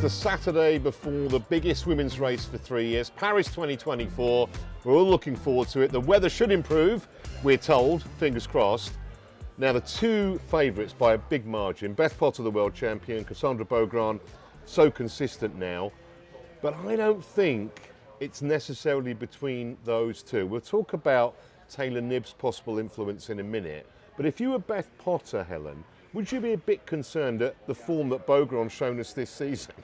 the Saturday before the biggest women's race for 3 years, Paris 2024. We're all looking forward to it. The weather should improve, we're told, fingers crossed. Now the two favourites by a big margin, Beth Potter, the world champion, Cassandra Brownley, so consistent now. But I don't think it's necessarily between those two. We'll talk about Taylor Knibb's possible influence in a minute. But if you were Beth Potter, Helen, would you be a bit concerned at the form that Beaugrand's shown us this season?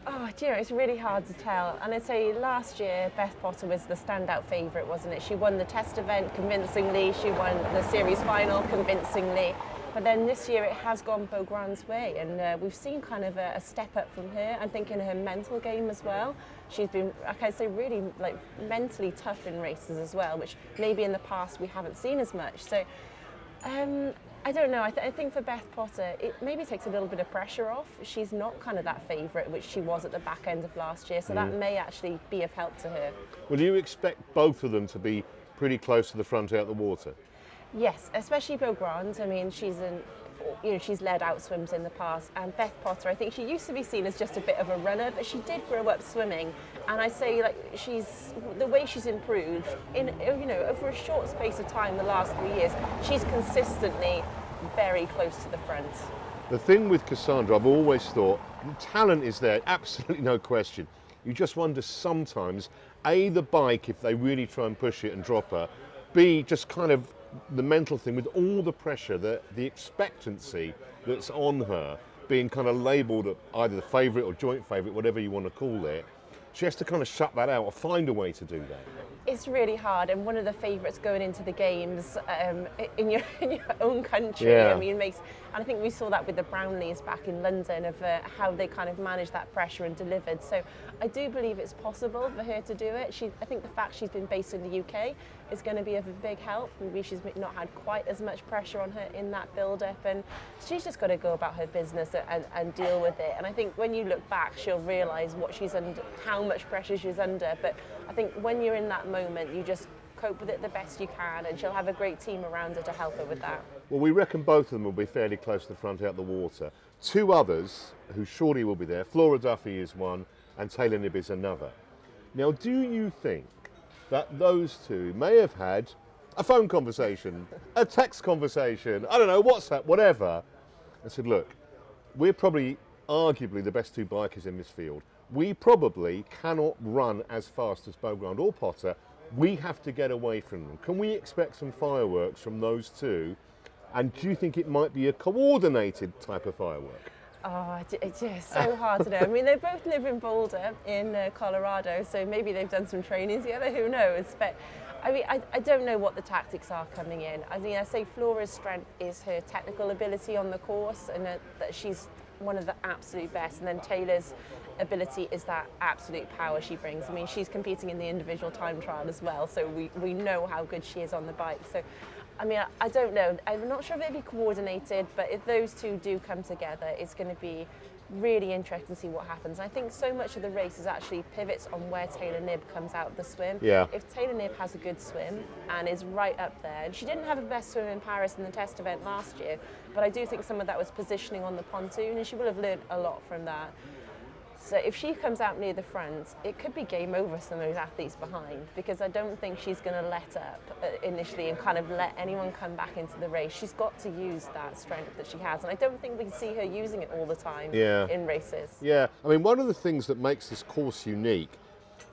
Oh, do you know, it's really hard to tell. And I'd say last year, Beth Potter was the standout favourite, wasn't it? She won the test event convincingly, she won the series final convincingly. But then this year it has gone Beaugrand's way, and we've seen kind of a step up from her. I think in her mental game as well. She's been, like I say, really like mentally tough in races as well, which maybe in the past we haven't seen as much. So I don't know. I think for Beth Potter, it maybe takes a little bit of pressure off. She's not kind of that favourite, which she was at the back end of last year, so that may actually be of help to her. Well, do you expect both of them to be pretty close to the front out of the water? Yes, especially Beaugrand. I mean, she's led out swims in the past, and Beth Potter, I think she used to be seen as just a bit of a runner, but she did grow up swimming, and I say like the way she's improved in over a short space of time the last 3 years, she's consistently very close to the front. The thing with Cassandra, I've always thought, talent is there, absolutely no question. You just wonder sometimes, A, the bike, if they really try and push it and drop her, B, just kind of the mental thing with all the pressure, the expectancy that's on her, being kind of labelled either the favourite or joint favourite, whatever you want to call it, she has to kind of shut that out or find a way to do that. It's really hard, and one of the favourites going into the games in your own country. Yeah. I mean, and I think we saw that with the Brownleys back in London of how they kind of managed that pressure and delivered. So I do believe it's possible for her to do it. I think the fact she's been based in the UK is going to be of a big help. Maybe she's not had quite as much pressure on her in that build-up, and she's just got to go about her business and deal with it. And I think when you look back, she'll realise what she's under, how much pressure she's under. But I think when you're in that moment, you just cope with it the best you can, and she'll have a great team around her to help her with that. Well, we reckon both of them will be fairly close to the front out of the water. Two others who surely will be there, Flora Duffy is one and Taylor Knibb is another. Now, do you think that those two may have had a phone conversation, a text conversation, I don't know, WhatsApp, whatever, and said, look, we're probably arguably the best two bikers in this field. We probably cannot run as fast as Beaugrand or Potter. We have to get away from them. Can we expect some fireworks from those two? And do you think it might be a coordinated type of firework? Oh, it's just so hard to know. I mean, they both live in Boulder in Colorado, so maybe they've done some training together, who knows? But I mean, I don't know what the tactics are coming in. I mean, I say Flora's strength is her technical ability on the course, and that she's one of the absolute best, and then Taylor's ability is that absolute power she brings. I mean, she's competing in the individual time trial as well, so we know how good she is on the bike. So I mean, I don't know. I'm not sure if it'll be coordinated, but if those two do come together, it's going to be really interesting to see what happens. I think so much of the race is actually pivots on where Taylor Knibb comes out of the swim. Yeah. If Taylor Knibb has a good swim and is right up there, and she didn't have the best swim in Paris in the test event last year, but I do think some of that was positioning on the pontoon, and she will have learned a lot from that. So if she comes out near the front, it could be game over for some of those athletes behind, because I don't think she's going to let up initially and kind of let anyone come back into the race. She's got to use that strength that she has, and I don't think we see her using it all the time in races. Yeah, I mean, one of the things that makes this course unique,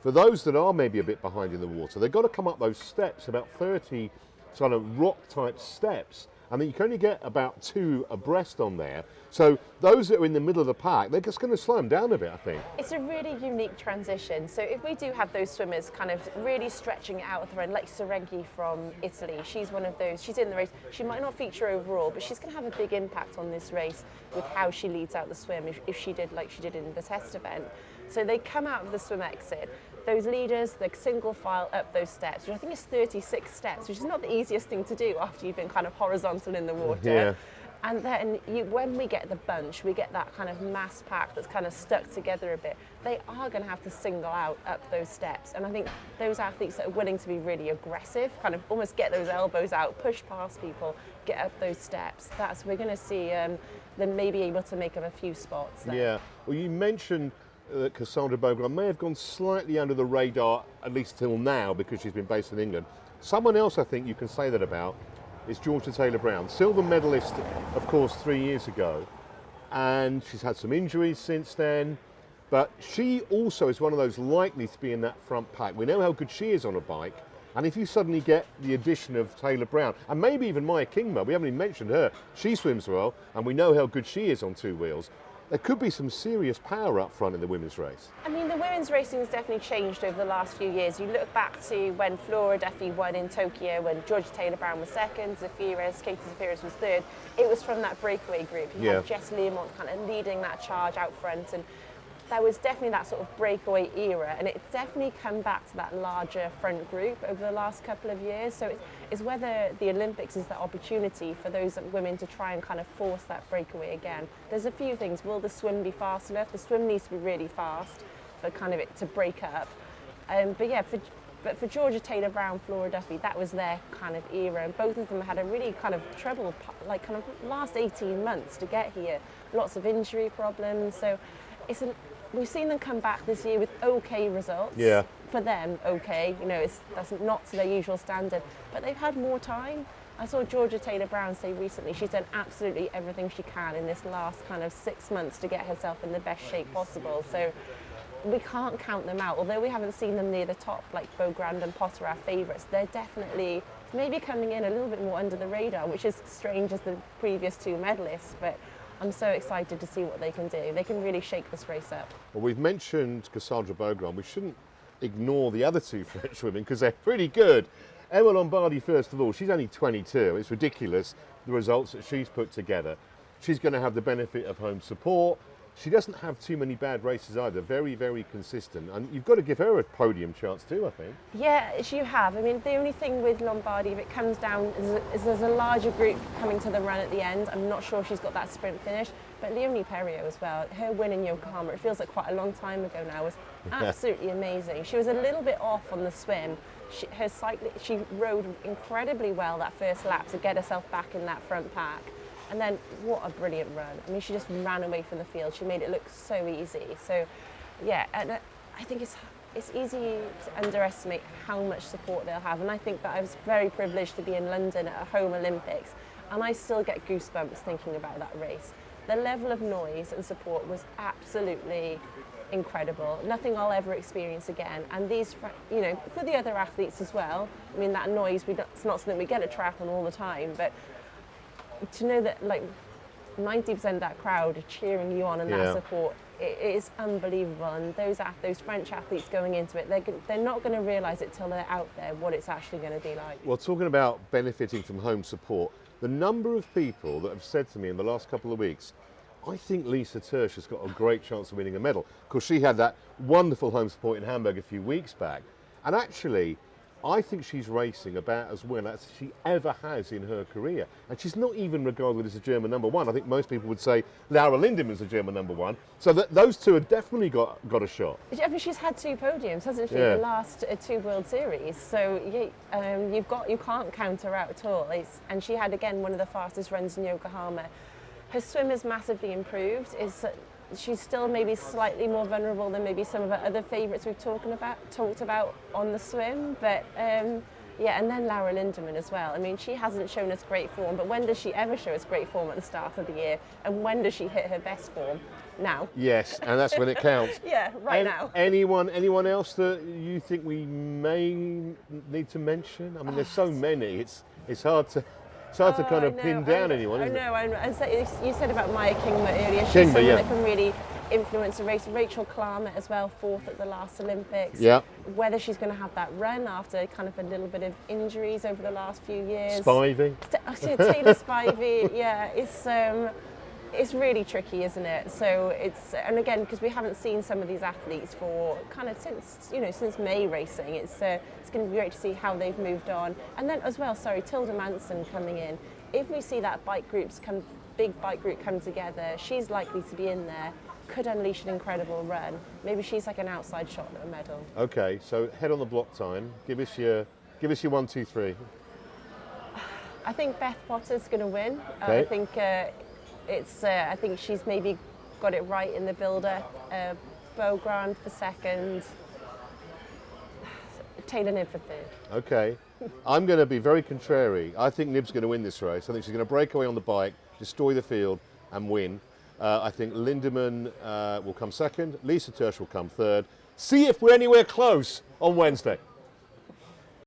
for those that are maybe a bit behind in the water, they've got to come up those steps, about 30 sort of rock-type steps, and then you can only get about 2 abreast on there. So those that are in the middle of the pack, they're just going to slow them down a bit, I think. It's a really unique transition. So if we do have those swimmers kind of really stretching it out at the end, like Serenki from Italy, she's one of those, she's in the race. She might not feature overall, but she's going to have a big impact on this race with how she leads out the swim if she did like she did in the test event. So they come out of the swim exit. Those leaders, the single file up those steps, which I think is 36 steps, which is not the easiest thing to do after you've been kind of horizontal in the water. Yeah. And then when we get the bunch, we get that kind of mass pack that's kind of stuck together a bit. They are going to have to single out up those steps. And I think those athletes that are willing to be really aggressive, kind of almost get those elbows out, push past people, get up those steps, we're going to see them maybe able to make up a few spots there. Yeah, well, you mentioned that Cassandra Brownley may have gone slightly under the radar, at least till now, because she's been based in England. Someone else I think you can say that about is Georgia Taylor-Brown. Silver medalist, of course, 3 years ago. And she's had some injuries since then. But she also is one of those likely to be in that front pack. We know how good she is on a bike. And if you suddenly get the addition of Taylor-Brown, and maybe even Maya Kingma, we haven't even mentioned her, she swims well, and we know how good she is on two wheels. There could be some serious power up front in the women's race. I mean, the women's racing has definitely changed over the last few years. You look back to when Flora Duffy won in Tokyo, when Georgia Taylor-Brown was second, Katie Zafiris was third. It was from that breakaway group. You had Jess Learmont kind of leading that charge out front, and there was definitely that sort of breakaway era, and it's definitely come back to that larger front group over the last couple of years. So it's whether the Olympics is the opportunity for those women to try and kind of force that breakaway again. There's a few things. Will the swim be fast enough? The swim needs to be really fast for kind of it to break up. But for Georgia Taylor-Brown, Flora Duffy, that was their kind of era, and both of them had a really kind of troubled, like kind of last 18 months to get here. Lots of injury problems. So we've seen them come back this year with okay results. Yeah. For them, okay. You know, that's not to their usual standard, but they've had more time. I saw Georgia Taylor-Brown say recently she's done absolutely everything she can in this last kind of 6 months to get herself in the best shape possible. So we can't count them out. Although we haven't seen them near the top, like Beaugrand and Potter, our favourites, they're definitely maybe coming in a little bit more under the radar, which is strange as the previous two medalists, but I'm so excited to see what they can do. They can really shake this race up. Well, we've mentioned Cassandra Brownley. We shouldn't ignore the other two French women because they're pretty good. Emma Lombardi, first of all, she's only 22. It's ridiculous, the results that she's put together. She's going to have the benefit of home support. She doesn't have too many bad races either. Very, very consistent. And you've got to give her a podium chance too, I think. Yeah, you have. I mean, the only thing with Lombardi, if it comes down, is there's a larger group coming to the run at the end. I'm not sure she's got that sprint finish. But Leonie Perriot as well, her win in Yokohama, it feels like quite a long time ago now, was absolutely amazing. She was a little bit off on the swim. She rode incredibly well that first lap to get herself back in that front pack. And then what a brilliant run. I mean, she just ran away from the field. She made it look so easy. So, yeah, and I think it's easy to underestimate how much support they'll have. And I think that I was very privileged to be in London at a home Olympics, and I still get goosebumps thinking about that race. The level of noise and support was absolutely incredible. Nothing I'll ever experience again. And these, you know, for the other athletes as well, I mean, that noise, it's not something we get at triathlon all the time, but to know that like 90% of that crowd are cheering you on and that support, it is unbelievable. And those French athletes going into it, they're not going to realise it till they're out there what it's actually going to be like. Well, talking about benefiting from home support, the number of people that have said to me in the last couple of weeks, I think Lisa Tersch has got a great chance of winning a medal, because she had that wonderful home support in Hamburg a few weeks back. And actually, I think she's racing about as well as she ever has in her career. And she's not even regarded as a German number one. I think most people would say Laura Lindemann is a German number one. So those two have definitely got a shot. I mean, she's had 2 podiums, hasn't she, the last 2 World Series. So you can't count her out at all. And she had, again, one of the fastest runs in Yokohama. Her swim has massively improved. She's still maybe slightly more vulnerable than maybe some of our other favourites we've talked about on the swim, but and then Laura Lindemann as well. I mean, she hasn't shown us great form, but when does she ever show us great form at the start of the year? And when does she hit her best form? Now. Yes, and that's when it counts. Now. Anyone else that you think we may need to mention? I mean, there's so many. It's hard to kind of pin down anyone, isn't it? I know. You said about Maya Kingma earlier. She's someone that can really influence a race. Rachel Klammer as well, 4th at the last Olympics. Yeah. Whether she's going to have that run after kind of a little bit of injuries over the last few years. Spivey. Taylor Spivey. Yeah, it's really tricky, isn't it? So and again, because we haven't seen some of these athletes for kind of since May racing, it's going to be great to see how they've moved on. And then as well, Tilda Manson coming in. If we see that big bike group come together, she's likely to be in there. Could unleash an incredible run. Maybe she's like an outside shot at a medal. Okay, so head on the block time. Give us your 1, 2, 3. I think Beth Potter's going to win. Okay. I think she's maybe got it right in the build-up. Bogrand for second. Taylor Knibb for third. Okay. I'm going to be very contrary. I think Knibb's going to win this race. I think she's going to break away on the bike, destroy the field, and win. I think Lindemann will come second. Lisa Tersch will come third. See if we're anywhere close on Wednesday.